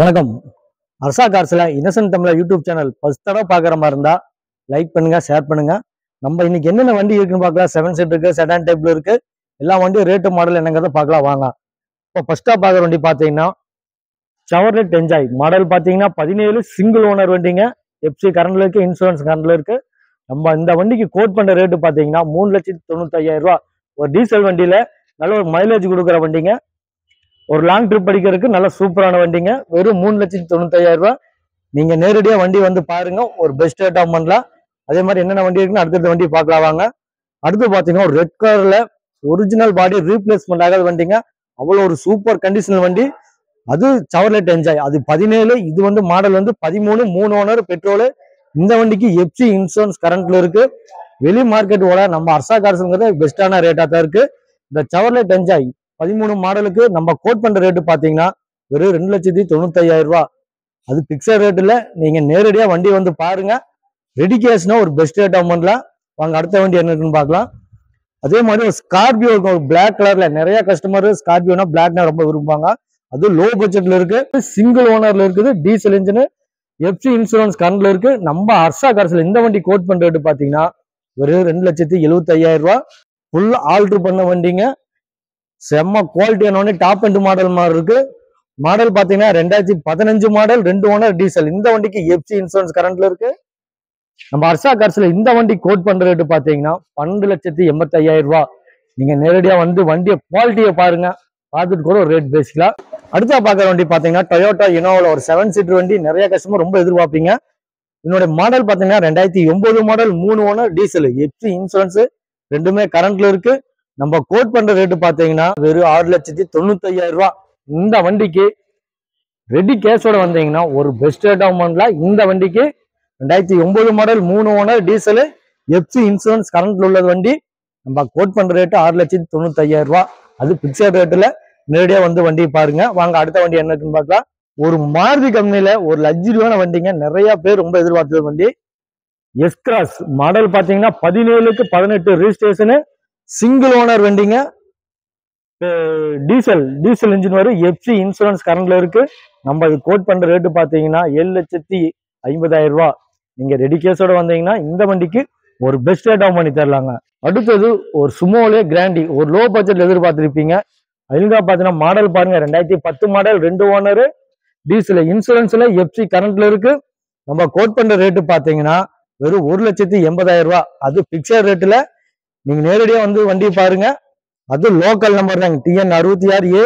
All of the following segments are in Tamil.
வணக்கம். அர்ஷா கார்ஸ்ல இன்னசென்ட் தமிழா யூடியூப் சேனல் ஃபர்ஸ்ட் தடவை பார்க்குற மாதிரி இருந்தா லைக் பண்ணுங்க, ஷேர் பண்ணுங்க. நம்ம இன்னைக்கு என்னென்ன வண்டி இருக்குன்னு பார்க்கலாம். 7 சீட் இருக்கு, செடான் டைப்ல இருக்கு. எல்லா வண்டியும் ரேட்டு மாடல் என்னங்கிறத பார்க்கலாம் வாங்க. இப்போ ஃபர்ஸ்டா பார்க்குற வண்டி பார்த்தீங்கன்னா செவர்லெட் என்ஜாய் மாடல் பார்த்தீங்கன்னா 17 சிங்கிள் ஓனர் வண்டிங்க. எஃப்சி கரண்ட்ல இருக்கு, இன்சூரன்ஸ் கரண்ட்ல இருக்கு. நம்ம இந்த வண்டிக்கு கோட் பண்ற ரேட்டு பார்த்தீங்கன்னா 3,95,000 ரூபா. ஒரு டீசல் வண்டியில நல்ல ஒரு மைலேஜ் கொடுக்குற வண்டிங்க. ஒரு லாங் ட்ரிப் அடிக்கிறதுக்கு நல்ல சூப்பரான வண்டிங்க. வெறும் 3,95,000 ரூபாய். நீங்க நேரடியா வண்டி வந்து பாருங்க, ஒரு பெஸ்ட் ரேட் ஆஃப் பண்ணலாம். அதே மாதிரி என்னென்ன வண்டி இருக்குன்னு அடுத்த வண்டி பார்க்கலாம் வாங்க. அடுத்து பாத்தீங்கன்னா ஒரு ரெட் கலர்ல ஒரிஜினல் பாடி ரீப்ளேஸ்மெண்ட் ஆகாத வண்டிங்க. அவ்வளவு ஒரு சூப்பர் கண்டிஷனல் வண்டி. அது செவர்லெட் என்ஜாய். அது 17, இது வந்து மாடல் வந்து 13, 3 ஓனர் பெட்ரோல். இந்த வண்டிக்கு எஃப்சி இன்சூரன்ஸ் கரண்ட்ல இருக்கு. வெளி மார்க்கெட்டோட நம்ம அர்ஷா கார்ஸ்ங்கிறது பெஸ்டான ரேட்டா தான் இருக்கு. இந்த செவர்லெட் என்ஜாய் 13 மாடலுக்கு நம்ம கோட் பண்ற ரேட்டு பாத்தீங்கன்னா வெறும் 2,95,000 ரூபாய். அது பிக்சர் ரேட்டுல நீங்க நேரடியா வண்டி வந்து பாருங்க. ரெடி கேஷ்னா ஒரு பெஸ்ட் ரேட் அமௌண்ட்ல வாங்க. அடுத்த வண்டி என்ன இருக்குன்னு பார்க்கலாம். அதே மாதிரி ஒரு ஸ்கார்பியோ இருக்கும், ஒரு பிளாக் கலர்ல. நிறைய கஸ்டமர் ஸ்கார்பியோனா பிளாக்னா ரொம்ப விரும்புவாங்க. அது லோ பட்ஜெட்ல இருக்கு, சிங்கிள் ஓனர்ல இருக்குது, டீசல் இன்ஜின், எஃப்சி இன்சூரன்ஸ் கரண்ட்ல இருக்கு. நம்ம அர்ஷா கார்ஸ்ல இந்த வண்டி கோட் பண்ற ரேட்டு பாத்தீங்கன்னா வெறும் 2,75,000 ரூபாய். ஃபுல் ஆல்ட்ரு பண்ண வண்டிங்க. செம்ம குவாலிட்டியான டாப் அண்ட் மாடல் மாதிரி இருக்கு. மாடல் பாத்தீங்கன்னா 2015 மாடல், 2 ஓனர் டீசல். இந்த வண்டிக்கு எஃப்சி இன்சூரன்ஸ் கரண்ட்ல இருக்கு. நம்ம அர்ஷா கார்ஸ்ல இந்த வண்டி கோட் பண்ற ரேட்டு பாத்தீங்கன்னா 12,85,000 ரூபாய். நீங்க நேரடியா வந்து வண்டியை குவாலிட்டியை பாருங்க, பார்த்துட்டு கூட ஒரு ரேட் பேசிக்கலாம். அடுத்தா பாக்குற வண்டி பாத்தீங்கன்னா டொயோட்டா இனோவால ஒரு 7 சீட்டர் வண்டி. நிறைய கஸ்டமர் ரொம்ப எதிர்பார்ப்பீங்க. என்னோட மாடல் பாத்தீங்கன்னா 2009 model, 3 owner diesel, FC insurance ரெண்டுமே கரண்ட்ல இருக்கு. நம்ம கோட் பண்ற ரேட்டு பாத்தீங்கன்னா வெறும் 6,95,000 ரூபாய். இந்த வண்டிக்கு ரெடி கேஷோட வந்தீங்கன்னா ஒரு பெஸ்ட் ரேட் அமௌண்ட்ல இந்த வண்டிக்கு 2009 model, 3 owner diesel, FC insurance கரண்ட்ல உள்ளது வண்டி. நம்ம கோட் பண்ற ரேட்டு 6,95,000 ரூபாய். அது பிக்சர் ரேட்டுல நேரடியா வந்து வண்டி பாருங்க வாங்க. அடுத்த வண்டி என்ன இருக்குன்னு பார்க்கலாம். ஒரு மாருதி கம்பெனில ஒரு லக்ஸரியான வண்டிங்க. நிறைய பேர் ரொம்ப எதிர்பார்த்தது வண்டி எஸ் கிராஸ் மாடல் பாத்தீங்கன்னா 17க்கு 18 ரிஜிஸ்ட்ரேஷனு, சிங்கிள் ஓனர் வண்டிங்க. டீசல் இன்ஜின் வரும், எஃப்சி இன்சூரன்ஸ் கரண்ட்ல இருக்கு. நம்ம இது கோட் பண்ற ரேட்டு பாத்தீங்கன்னா 7,50,000 ரூபாய். நீங்க ரெடி கேஸோட வந்தீங்கன்னா இந்த வண்டிக்கு ஒரு பெஸ்ட் ரேட் ஆஃப் பண்ணி தரலாங்க. அடுத்தது ஒரு சுமோலே கிராண்டி, ஒரு லோ பட்ஜெட்ல எதிர்பார்த்திருப்பீங்க. அதுங்க பாத்தீங்கன்னா மாடல் பாருங்க, 2010 மாடல், 2 ஓனர் டீசல், இன்சூரன்ஸ்ல எஃப்சி கரண்ட்ல இருக்கு. நம்ம கோட் பண்ற ரேட்டு பாத்தீங்கன்னா வெறும் 1,80,000 ரூபாய். அது பிக்சர் ரேட்டுல நீங்க நேரடியா வந்து வண்டி பாருங்க. அது லோக்கல் நம்பர் தாங்க, TN 66A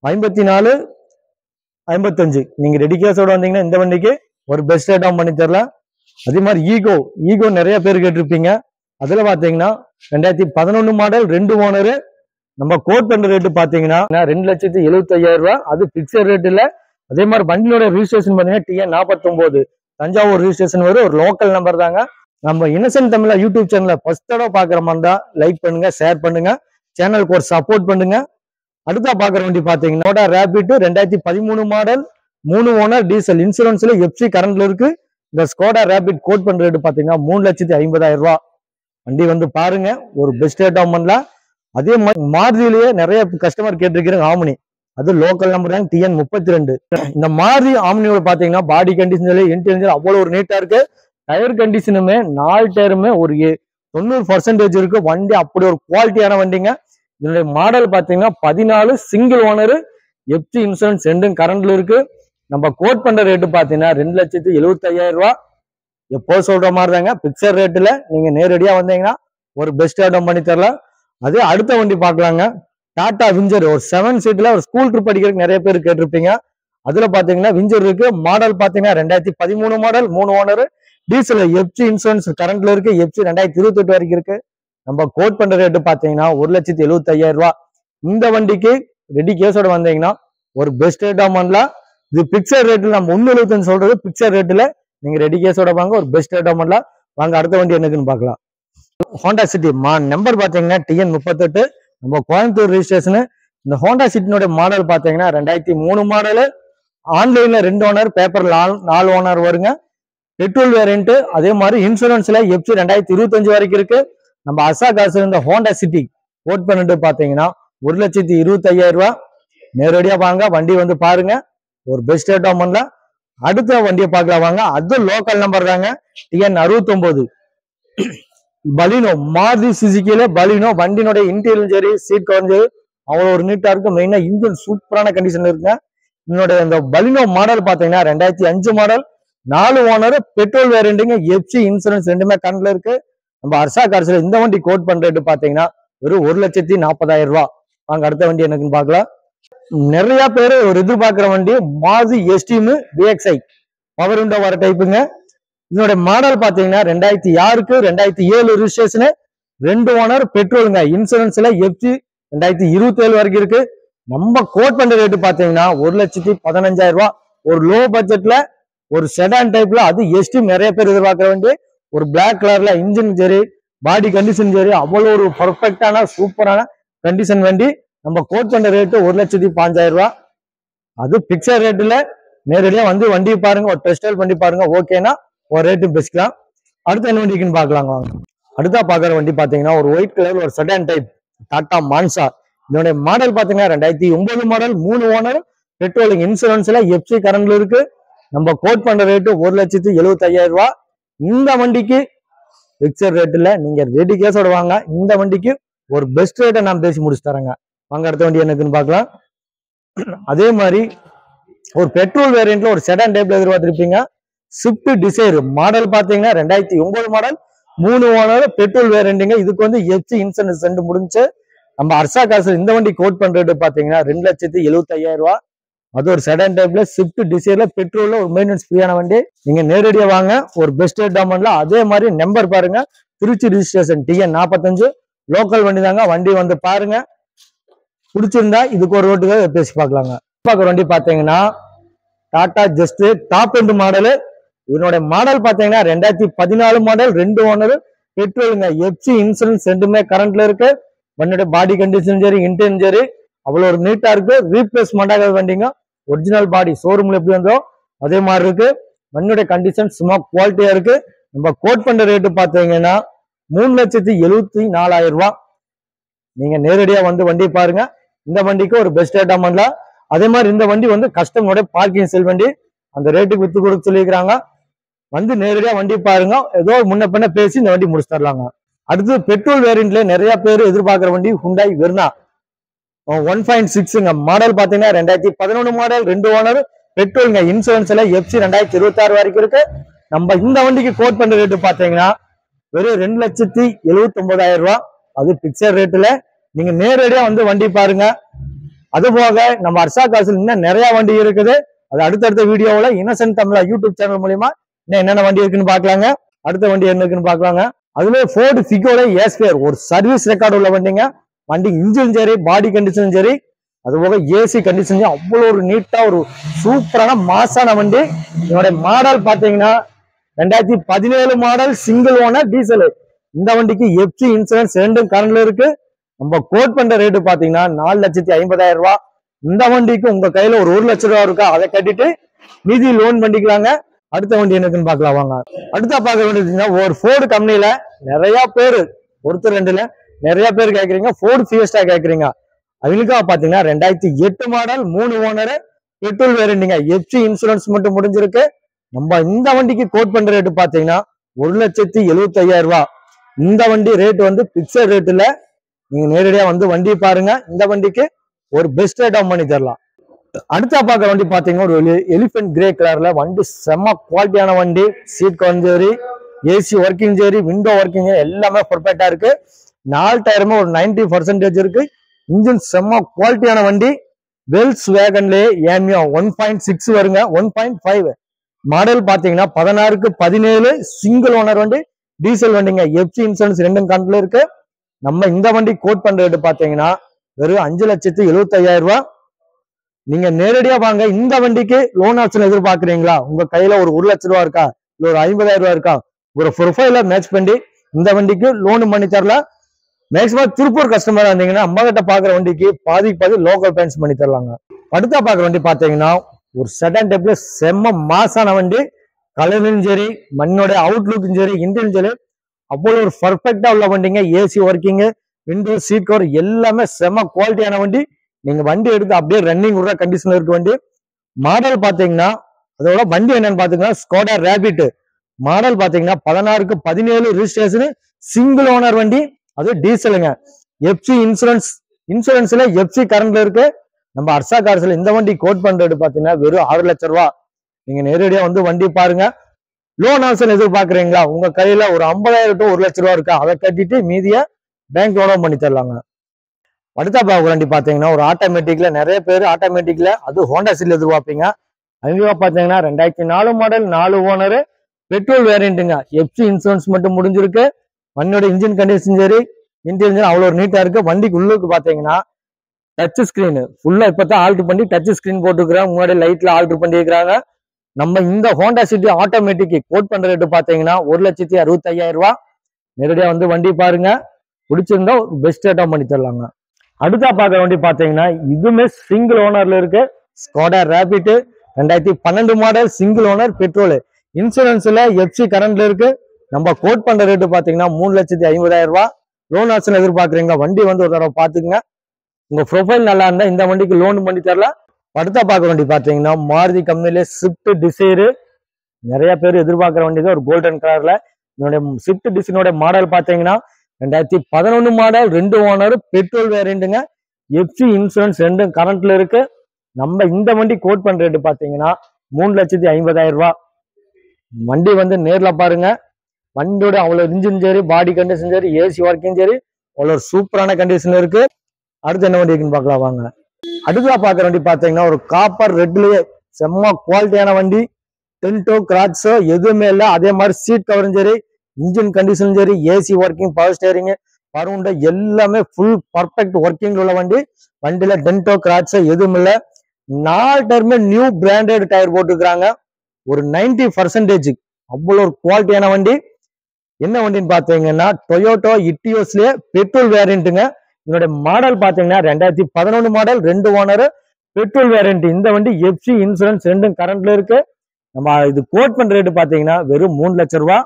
5455. நீங்க ரெடி கேஸோட வந்தீங்கன்னா இந்த வண்டிக்கு ஒரு பெஸ்ட் ரேட் பண்ணி தரலாம். அதே மாதிரி ஈகோ நிறைய பேர் கேட்டிருப்பீங்க. அதுல பாத்தீங்கன்னா 2011 மாடல், 2 ஓனரு. நம்ம கோட் பண்ற ரேட்டு பாத்தீங்கன்னா 2,75,000 ரூபாய். அது பிக்சர் ரேட் இல்ல. அதே மாதிரி வண்டியோட ரிஜிஸ்ட்ரேஷன் பாத்தீங்கன்னா TN 49 தஞ்சாவூர் ரிஜிஸ்ட்ரேஷன் வரும், ஒரு லோக்கல் நம்பர் தாங்க. நம்ம இன்னசென்ட் தமிழா யூடியூப் சேனலை ஃபர்ஸ்ட் தடவை பாக்குற மாதிரி தான் லைக் பண்ணுங்க, ஷேர் பண்ணுங்க, சேனலுக்கு ஒரு சப்போர்ட் பண்ணுங்க. அடுத்தா பாக்குற வண்டி பாத்தீங்கன்னா Skoda Rapid 2013 model, 3 owner diesel, இன்சூரன்ஸ்ல எஃப்சி கரண்ட்ல இருக்கு. இந்த ஸ்கோடா ரேபிட் கோட் பண்ற ரேட்டு பாத்தீங்கன்னா 3,50,000 ரூபாய். வண்டி வந்து பாருங்க, ஒரு பெஸ்ட் ரேட் ஆஃப் பண்ணலாம். அதே மாதிரி மாருதியிலேயே நிறைய கஸ்டமர் கேட்டிருக்கிறேன் ஆம்னி. அது லோக்கல் நம்பர் தான், TN 32. இந்த மாருதி ஆம்னியோட பாத்தீங்கன்னா பாடி கண்டிஷன், இன்டீரியர் அவ்வளவு ஒரு நீட்டா இருக்கு. டயர் கண்டிஷனுமே 4 டயருமே ஒரு 90% இருக்கு. வண்டி அப்படி ஒரு குவாலிட்டியான வண்டிங்க. இதனுடைய மாடல் பாத்தீங்கன்னா 14 சிங்கிள் ஓனர், எஃப்சி இன்சூரன்ஸ் ரெண்டும் கரண்ட்ல இருக்கு. நம்ம கோட் பண்ற ரேட்டு பாத்தீங்கன்னா 2,75,000 ரூபாய். எப்போ சொல்ற மாதிரி தாங்க, பிக்சர் ரேட்டுல நீங்க நேரடியா வந்தீங்கன்னா ஒரு பெஸ்ட் ரேட்டம் பண்ணி தரலாம். அதே அடுத்த வண்டி பாக்கலாங்க. டாடா விஞ்சர் ஒரு 7 சீட்ல ஒரு ஸ்கூல் ட்ரிப் அடிக்கிறதுக்கு நிறைய பேர் கேட்டிருப்பீங்க. அதுல பாத்தீங்கன்னா விஞ்சர் இருக்கு. மாடல் பாத்தீங்கன்னா 2013 model, 3 owner diesel, FC insurance கரண்ட்ல இருக்கு. எஃப்சி 2028 வரைக்கும் இருக்கு. நம்ம கோட் பண்ற ரேட்டு பாத்தீங்கன்னா 1,75,000 ரூபாய். இந்த வண்டிக்கு ரெடி கேஸோட வந்தீங்கன்னா ஒரு பெஸ்ட் ரேட் பண்ணலாம். இது பிக்சர் ரேட்ல நம்ம 1,75 சொல்றது பிக்சர் ரேட்ல நீங்க ரெடி கேஸோட வாங்க, ஒரு பெஸ்ட் ரேட் பண்ணலாம் வாங்க. அடுத்த வண்டி என்னக்குன்னு பாக்கலாம். ஹோண்டா சிட்டி நம்பர் பாத்தீங்கன்னா TN 38. நம்ம கோயம்புத்தூர் ரிஜிஸ்ட்ரேஷன். இந்த ஹோண்டா சிட்டினோட மாடல் பாத்தீங்கன்னா 2003 மாடல், ஆன்லைன்ல 2 ஓனர், பேப்பர் 4 ஓனர் வருங்க. Petrol variant. அதே மாதிரி இன்சூரன்ஸ்ல எஃப்சி 2025 வரைக்கும் இருக்கு. நம்ம அர்ஷா கார்ஸ்ல இந்த ஹோண்டா சிட்டி கோட் பண்ணிட்டு பாத்தீங்கன்னா 1,25,000 ரூபாய். நேரடியா வாங்க, வண்டி வந்து பாருங்க. ஒரு பெஸ்ட் ரேட் ஆகும்ல. அடுத்த வண்டியை பார்க்கலாம் வாங்க. அது லோக்கல் நம்பர் தாங்க, டிஎன் 69 பலினோ, மாருதி சுசுகில பலினோ. வண்டியினுடைய இன்டீரியரும் சரி, சீட் கவரும் சரி அவ்வளோ ஒரு நீட்டா இருக்கு. மெயினா இன்ஜின் சூப்பரான கண்டிஷன் இருக்குங்க. என்னுடைய இந்த பலினோ மாடல் பாத்தீங்கன்னா 2005 மாடல், 4 ஓனர், பெட்ரோல் வேரியண்ட்டுங்க, எஃப்சி இன்சூரன்ஸ் ரெண்டுமே கரண்ட்ல இருக்கு. நம்ம அர்ஷா கார்ஸ்ல இந்த வண்டி கோட் பண்ற ரேட்டு பாத்தீங்கன்னா வெறும் 1,40,000 ரூபாய். வாங்க அடுத்த வண்டி எனக்குன்னு பார்க்கலாம். நிறைய பேர் ஒரு எதிர்பார்க்கிற வண்டி Maruti esteem VXi power window வர டைப்புங்க. இதோட மாடல் பாத்தீங்கன்னா 2006க்கு 2007 ரிஜிஸ்ட்ரேஷன், 2 ஓனர், பெட்ரோலுங்க, இன்சூரன்ஸ்ல எஃப்சி 2027 வரைக்கும் இருக்கு. நம்ம கோட் பண்ற ரேட்டு பாத்தீங்கன்னா 1,15,000 ரூபாய். ஒரு லோ பட்ஜெட்ல ஒரு செடான் டைப்ல, அது எஸ்டீம் நிறைய பேர் எதிர்பார்க்கிற வண்டி. ஒரு பிளாக் கலர்ல இன்ஜின் சரி, பாடி கண்டிஷன் சரி அவ்வளவு ஒரு பர்ஃபெக்டான சூப்பரான கண்டிஷன் வண்டி. நம்ம கோட் பண்ற ரேட்டு 1,15,000 ரூபாய். அது பிக்சர் ரேட்டுல. நேரடியா வந்து வண்டி பாருங்க, ஒரு டெஸ்ட் ட்ரைவ் பண்ணி பாருங்க. ஓகேனா ஒரு ரேட்டு பேசிக்கலாம். அடுத்த என்ன வண்டிக்குன்னு பாக்கலாங்க. அடுத்தா பாக்குற வண்டி பாத்தீங்கன்னா ஒரு ஒயிட் கலர் ஒரு செடான் டைப் டாடா மான்சா. இதனுடைய மாடல் பாத்தீங்கன்னா 2009 மாடல், 3 ஓனர், பெட்ரோல் இன்சூரன்ஸ்ல எஃப்சி கரண்ட்ல இருக்கு. நம்ம கோட் பண்ற ரேட்டு 1,75,000 ரூபாய். இந்த வண்டிக்கு பிக்சர் ரேட்டுல நீங்க ரெடி கேஸோட வாங்க. இந்த வண்டிக்கு ஒரு பெஸ்ட் ரேட்டை நான் பேசி முடிச்சு தரேங்க. வாங்க அடுத்த வண்டி என்னக்குன்னு பாக்கலாம். அதே மாதிரி ஒரு பெட்ரோல் வேரியண்ட்ல ஒரு செடான் டைப்ல எதிர்பார்த்திருப்பீங்க. ஸ்விஃப்ட் டிசைர் மாடல் பாத்தீங்கன்னா 2009 மாடல், 3 ஓனர், பெட்ரோல் வேரியண்ட்டுங்க. இதுக்கு வந்து எஃப்சி இன்சூரன்ஸ் ரெண்டு முடிஞ்சு. நம்ம அர்ஷா காசு இந்த வண்டி கோட் பண்ற ரேட்டு பாத்தீங்கன்னா 2,75,000 ரூபாய். அது ஒரு செடான் டைப்ல ஸ்விஃப்ட் டிசைர்ல பெட்ரோல்ல ஒரு மெயின்டெனன்ஸ் ஃப்ரீயான வண்டி. நீங்க நேரடியா வாங்க, ஒரு பெஸ்ட் ரேட் டாமன்ல. அதே மாதிரி நம்பர் பாருங்க, திருச்சி ரிஜிஸ்ட்ரேஷன் டிஎன் 45 லோக்கல் வண்டி தாங்க. வண்டி வந்து பாருங்க, பிடிச்சிருந்தா இதுக்கு ஒரு ரோட்டுக்கு பேசி பார்க்கலாங்க. பார்க்குற வண்டி பாத்தீங்கன்னா Tata just top end model. இதனுடைய மாடல் பாத்தீங்கன்னா 2014 மாடல், 2 ஓனர், பெட்ரோலுங்க, எஃப்சி இன்சூரன்ஸ் ரெண்டுமே கரண்ட்ல இருக்கு. வண்டியோட பாடி கண்டிஷன் சரி, இன்டென் சரி அவ்வளவு ஒரு நீட்டா இருக்கு. ரீப்ளேஸ்மெண்ட் ஆகாத வண்டிங்க. ஒரிஜினல் பாடி ஷோரூம்ல எப்படி வந்தோ அதே மாதிரி இருக்கு. வண்டியோட கண்டிஷன் சும்மா குவாலிட்டியா இருக்கு. நம்ம கோட் பண்ற ரேட்டு பாத்தீங்கன்னா 3,74,000 ரூபாய். நீங்க நேரடியா வந்து வண்டி பாருங்க. இந்த வண்டிக்கு ஒரு பெஸ்ட் ரேட் அமௌண்ட்ல. அதே மாதிரி இந்த வண்டி வந்து கஸ்டமரோட பார்க்கிங் செல் வண்டி, அந்த ரேட்டுக்கு வித்து கொடுக்க சொல்லியிருக்காங்க. வந்து நேரடியா வண்டி பாருங்க, ஏதோ முன்ன பின்ன பேசி இந்த வண்டி முடிச்சு தரலாங்க. அடுத்து பெட்ரோல் வேரியண்ட்ல நிறைய பேர் எதிர்பார்க்கிற வண்டி ஹுண்டாய் வெர்னா 1.6ங்க மாடல் பாத்தீங்கன்னா 2011 மாடல், 2 ஓனர், பெட்ரோலுங்க, இன்சூரன்ஸ்ல எஃப்சி 2026 வரைக்கும் இருக்கு. நம்ம இந்த வண்டிக்கு கோட் பண்ற ரேட்டு பாத்தீங்கன்னா வெறும் 2,79,000 ரூபாய். அது பிக்சர் ரேட்டுல. நீங்க நேரடியா வந்து வண்டி பாருங்க. அது போக நம்ம அர்ஷா காசில் இன்னும் நிறைய வண்டி இருக்குது. அது அடுத்தடுத்த வீடியோவில் இன்னசென்ட் தமிழா யூடியூப் சேனல் மூலியமா இன்னும் என்னென்ன வண்டி இருக்குன்னு பாக்கலாங்க. அடுத்த வண்டி என்ன இருக்குன்னு பாக்கலாங்க. அதுல ஃபோர்டு ஃபிகோட ஏஸ்பியர் ஒரு சர்வீஸ் ரெக்கார்டு உள்ள வண்டிங்க. வண்டி இன்ஜின் சரி, பாடி கண்டிஷன் சரி, அது போக ஏசி கண்டிஷன் அவ்வளோ ஒரு நீட்டா ஒரு சூப்பரான மாசான வண்டி. இதோட மாடல் பாத்தீங்கன்னா 2017 மாடல், சிங்கிள் ஓனர், டீசல். இந்த வண்டிக்கு எஃப்சி இன்சூரன்ஸ் ரெண்டும் கரண்ட்ல இருக்கு. நம்ம கோட் பண்ற ரேட்டு பாத்தீங்கன்னா 4,50,000 ரூபாய். இந்த வண்டிக்கு உங்க கையில ஒரு 1,00,000 ரூபாய் இருக்கா, அதை கட்டிட்டு மீதி லோன் பண்ணிக்கலாங்க. அடுத்த வண்டி என்னக்குன்னு பாக்கலாம் வாங்க. அடுத்த பார்க்க வேண்டியதுன்னா ஒரு ஃபோர்டு கம்பெனில நிறைய பேர், ஒருத்தர் ரெண்டுல நிறைய பேர் கேட்கறீங்க, ஃபோர்டு ஃபியஸ்டா கேட்கறீங்க. அவங்களுக்கா பாத்தீங்கன்னா 2008 மாடல், 3 ஓனர், பெட்ரோல் வேரியண்ட்டுங்க, எஃப்சி இன்சூரன்ஸ் மட்டும் முடிஞ்சிருக்கு. நம்ம இந்த வண்டிக்கு கோட் பண்ற ரேட்டு பாத்தீங்கன்னா 1,75,000 ரூபாய். இந்த வண்டி ரேட் வந்து பிக்சர் ரேட்டுல. நீங்க நேரடியா வந்து வண்டி பாருங்க. இந்த வண்டிக்கு ஒரு பெஸ்ட் ரேட் பண்ணி தரலாம். அடுத்த பார்க்குற வண்டி பாத்தீங்கன்னா ஒரு எலிபென்ட் கிரே கலர்ல வண்டி, செம்ம குவாலிட்டியான வண்டி. சீட் கவரும் சரி, ஏசி ஒர்க்கிங் சரி, விண்டோ ஒர்க்கிங் எல்லாமே பர்ஃபெக்டா இருக்கு. 4 டயருமே ஒரு 90% இருக்கு. இன்ஜின் செம்ம குவாலிட்டியான வண்டி. வெல்ஸ் வேகன்ல ஏமியோ 1.6 வருங்க, 1.5 மாடல் பாத்தீங்கன்னா 16க்கு 17 சிங்கிள் ஓனர் வண்டி, டீசல் வண்டிங்க, எஃப்சி இன்சூரன்ஸ் ரெண்டும் கரண்ட்ல இருக்கு. நம்ம இந்த வண்டி கோட் பண்ற ரேட்டு பாத்தீங்கன்னா வெறும் 5,75,000 ரூபாய். நீங்க நேரடியா வாங்க. இந்த வண்டிக்கு லோன் ஆப்ஷன் எதிர்பார்க்கறீங்களா, உங்க கையில ஒரு 1,00,000 ரூபாய் இருக்கா, இல்ல ஒரு 50,000 ரூபாய் இருக்கா, ஒரு ப்ரொஃபைல மேட்ச் பண்ணி இந்த வண்டிக்கு லோன் பண்ணி தரலாம். மேக்சிமம் திருப்பூர் கஸ்டமரா இருந்தீங்கன்னா நம்ம கிட்ட பாக்குற வண்டிக்கு பாதி லோக்கல் பேன்ஸ் பண்ணி தரலாங்க. அடுத்த பாக்குற வண்டி பாத்தீங்கன்னா ஒரு செடான் டைப்ல செம்ம மாசான வண்டி. கலரும் சரி, மண்ணோட அவுட்லுக்கும் சரி, இன்ஜின் சரி அவ்வளவு ஒரு பர்ஃபெக்டா உள்ள வண்டிங்க. AC working, window, seat cover எல்லாமே செம்ம குவாலிட்டியான வண்டி. நீங்க வண்டி எடுத்து அப்படியே ரன்னிங் விடுற கண்டிஷன்ல இருக்கு வண்டி. மாடல் பாத்தீங்கன்னா அதோட வண்டி என்னன்னு பாத்தீங்கன்னா ஸ்கோடா ரேபிட் மாடல் பாத்தீங்கன்னா 16க்கு 17 ரிஜிஸ்ட்ரேஷன், சிங்கிள் ஓனர் வண்டி, அது டீசலுங்க. எஃப்சி இன்சூரன்ஸ்ல எஃப்சி கரண்ட்ல இருக்கு. நம்ம அர்ஷா கார்ஸ்ல இந்த வண்டி கோட் பண்றது பாத்தீங்கன்னா வெறும் 6 லட்சம் ரூபாய். நீங்க நேரடியா வந்து வண்டி பாருங்க. லோன் ஆப்ஷன் எதிர்பார்க்குறீங்களா? உங்க கையில ஒரு 50,000 to 1 லட்சம் ரூபா இருக்கா, அதை கட்டிட்டு மீதிய பேங்க் லோனும் பண்ணி தரலாங்க. அடுத்த வண்டி பாத்தீங்கன்னா ஒரு ஆட்டோமேட்டிக்ல, நிறைய பேர் ஆட்டோமேட்டிக்ல அது ஹோண்டா சில் எதிர்பார்ப்பீங்க. அதுவா பாத்தீங்கன்னா 2004 மாடல், 4 ஓனர், பெட்ரோல் வேரியண்ட்டுங்க. எஃப்சி இன்சூரன்ஸ் மட்டும் முடிஞ்சிருக்கு. வண்டியோட இன்ஜின் கண்டிஷன் சரி, இன்டீரியர் அவ்வளோ நீட்டா இருக்கு. வண்டிக்கு உள்ளுக்கு பாத்தீங்கன்னா டச் ஸ்கிரீன் ஃபுல்லா இப்பதான் ஆல்டர் பண்ணி டச் ஸ்கிரீன் போட்டுக்கிறாங்க. முன்னாடி லைட்ல ஆல்டர் பண்ணிருக்காங்க. நம்ம இந்த ஹோண்டா சிட்டி ஆட்டோமேட்டிக் கோட் பண்ற ரேட்டு பாத்தீங்கன்னா 1,65,000 ரூபாய். நேரடியா வந்து வண்டி பாருங்க, பிடிச்சிருந்தா பெஸ்ட் ரேட்டா பண்ணி தரலாங்க. அடுத்தா பாக்குற வண்டி பாத்தீங்கன்னா இதுவுமே சிங்கிள் ஓனர்ல இருக்கு. Skoda Rapid 2012 model, single owner, petrol, இன்சூரன்ஸ்ல எஃப்சி கரண்ட்ல இருக்கு. நம்ம கோட் பண்ற ரேட்டு பாத்தீங்கன்னா 3,50,000 ரூபாய். லோன் ஆப்ஷன் எதிர்பார்க்குறீங்க, வண்டி வந்து ஒரு தடவை பாத்துக்குங்க. உங்க ப்ரொஃபைல் நல்லா இருந்தா இந்த வண்டிக்கு லோன் பண்ணி தரலாம். அடுத்த பார்க்க வண்டி பாத்தீங்கன்னா மாருதி கம்பெனில ஸ்விஃப்ட் டிசைர். நிறைய பேர் எதிர்பார்க்குற வண்டி தான், ஒரு கோல்டன் கலர்ல. இதனுடைய ஸ்விஃப்ட் டிசைனோட மாடல் பாத்தீங்கன்னா 2011 மாடல், 2 ஓனர், பெட்ரோல் வேரியண்ட்டுங்க. எஃப்சி இன்சூரன்ஸ் ரெண்டும் கரண்ட்ல இருக்கு. நம்ம இந்த வண்டி கோட் பண்ற ரேட்டு பாத்தீங்கன்னா 3,50,000 ரூபாய். வண்டி வந்து நேர்ல பாருங்க. வண்டியோட அவ்வளவு இன்ஜின் சரி, பாடி கண்டிஷன் சரி, ஏசி ஒர்க்கிங் சரி, அவ்வளவு சூப்பரான கண்டிஷன் இருக்கு. அடுத்து என்ன வண்டி இருக்குன்னு பார்க்கலாம் வாங்க. அடுத்தா பாக்குற வண்டி பாத்தீங்கன்னா ஒரு காப்பர் ரெட்லயே செம்ம குவாலிட்டியான வண்டி. டென்டோ கிராட்ஸோ எதுவுமே இல்லை. அதே மாதிரி சீட் கவரும் சரி, இன்ஜின் கண்டிஷன் சரி, ஏசி ஒர்க்கிங், பவர் ஸ்டேரிங், பருண்டை எல்லாமே ஃபுல் பர்ஃபெக்ட் ஒர்க்கிங் உள்ள வண்டி. வண்டியில டென்டோ கிராட்ஸோ எதுவும் இல்லை. 4 டயருமே நியூ பிராண்டட் டயர் போட்டுக்கிறாங்க. ஒரு 90% அவ்வளோ ஒரு குவாலிட்டியான வண்டி. என்ன வண்டின்னு பாத்தீங்கன்னா டொயோட்டோ இட்டியோஸ்லயே பெட்ரோல் வேரியண்ட்டுங்க. இதனுடைய மாடல் பாத்தீங்கன்னா 2011 மாடல், 2 ஓனர், பெட்ரோல் வேரியண்ட். இந்த வண்டி எஃப்சி இன்சூரன்ஸ் ரெண்டும் கரண்ட்ல இருக்கு. நம்ம இது கோட் பண்ற ரேட்டு பாத்தீங்கன்னா வெறும் 3 லட்சம் ரூபாய்.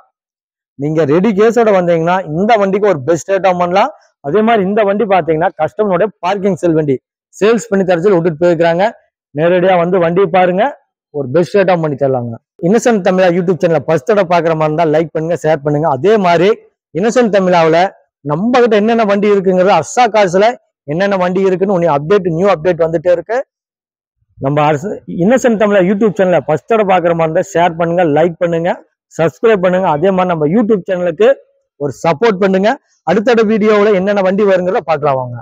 நீங்க ரெடி கேஸோட வந்தீங்கன்னா இந்த வண்டிக்கு ஒரு பெஸ்ட் ரேட்டா பண்ணலாம். அதே மாதிரி இந்த வண்டி பாத்தீங்கன்னா கஸ்டமரோட பார்க்கிங் செல் வண்டி, சேல்ஸ் பண்ணி தரச்சு விட்டுட்டு போயிருக்காங்க. நேரடியா வந்து வண்டி பாருங்க, ஒரு பெஸ்ட் ரேட்டா பண்ணி தரலாங்க. இன்னசென்ட் தமிழா யூடியூப் சேனலை ஃபர்ஸ்ட் தடவை பாக்குற மாதிரி இருந்தா லைக் பண்ணுங்க, ஷேர் பண்ணுங்க. அதே மாதிரி இன்னசென்ட் தமிழாவில் நம்ம கிட்ட என்னென்ன வண்டி இருக்குங்கிறது, அர்ஷா கார்ஸ்ல என்னென்ன வண்டி இருக்குன்னு நியூ அப்டேட் வந்துட்டே இருக்கு. நம்ம இன்னசென்ட் தமிழா யூடியூப் சேனலை ஃபர்ஸ்ட் தடவை பாக்குற மாதிரி இருந்தா ஷேர் பண்ணுங்க, லைக் பண்ணுங்க, சப்ஸ்கிரைப் பண்ணுங்க. அதே மாதிரி நம்ம யூடியூப் சேனலுக்கு ஒரு சப்போர்ட் பண்ணுங்க. அடுத்தடுத்த வீடியோவில் என்னென்ன வண்டி வருங்கிறத பார்க்கலாம் வாங்க.